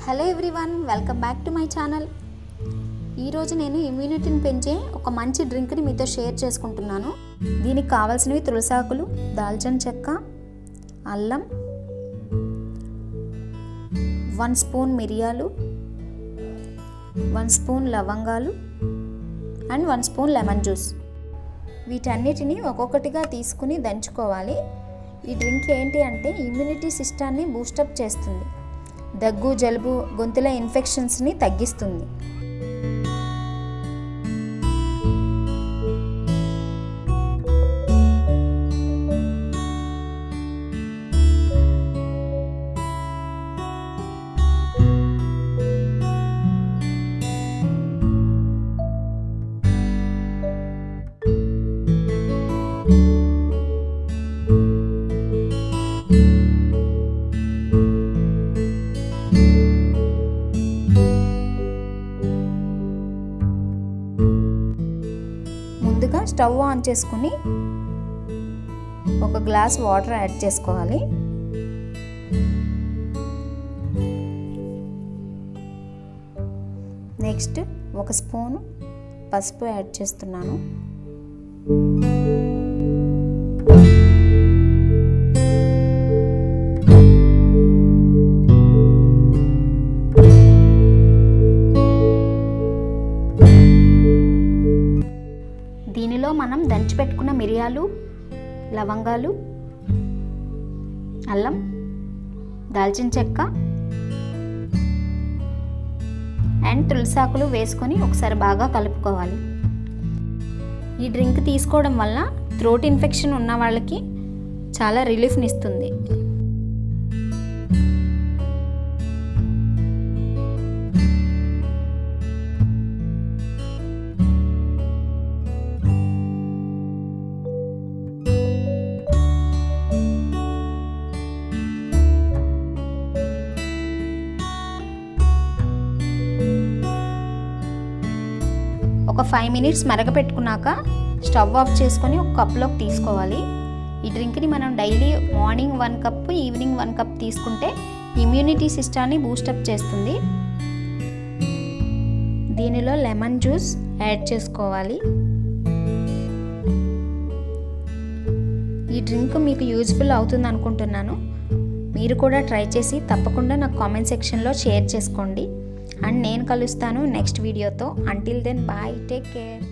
Hello everyone, welcome back to my channel. ఈరోజు నేను ఇమ్యూనిటీని పెంచే ఒక మంచి డ్రింక్ని మీతో షేర్ చేసుకుంటున్నాను. దీనికి కావాల్సినవి తులసాకులు, దాల్చిన చెక్క, అల్లం, 1 స్పూన్ మిరియాలు, 1 స్పూన్ లవంగాలు అండ్ 1 స్పూన్ లెమన్ జ్యూస్. వీటన్నిటిని ఒక్కొక్కటిగా తీసుకుని దంచుకోవాలి. ఈ డ్రింక్ ఏంటి అంటే ఇమ్యూనిటీ సిస్టాన్ని బూస్టప్ చేస్తుంది, దగ్గు, జలుబు, గొంతుల ఇన్ఫెక్షన్స్ని తగ్గిస్తుంది. ముందుగా స్టవ్ ఆన్ చేసుకుని ఒక గ్లాస్ వాటర్ యాడ్ చేసుకోవాలి. నెక్స్ట్ 1 స్పూన్ పసుపు యాడ్ చేస్తున్నాను. దీనిలో మనం దంచి పెట్టుకున్న మిరియాలు, లవంగాలు, అల్లం, దాల్చిన చెక్క అండ్ తులసాకులు వేసుకొని ఒకసారి బాగా కలుపుకోవాలి. ఈ డ్రింక్ తీసుకోవడం వల్ల థ్రోట్ ఇన్ఫెక్షన్ ఉన్న వాళ్ళకి చాలా రిలీఫ్ని ఇస్తుంది. ఒక 5 మినిట్స్ మరగపెట్టుకున్నాక స్టవ్ ఆఫ్ చేసుకొని ఒక కప్లోకి తీసుకోవాలి. ఈ డ్రింక్ని మనం daily morning 1 cup, evening 1 cup తీసుకుంటే ఇమ్యూనిటీ సిస్టాన్ని బూస్టప్ చేస్తుంది. దీనిలో లెమన్ జ్యూస్ యాడ్ చేసుకోవాలి. ఈ డ్రింక్ మీకు యూజ్ఫుల్ అవుతుంది అనుకుంటున్నాను. మీరు కూడా ట్రై చేసి తప్పకుండా నాకు కామెంట్ సెక్షన్లో షేర్ చేసుకోండి. అండ్ నేను కలుస్తాను నెక్స్ట్ వీడియోతో. Until then bye, take care.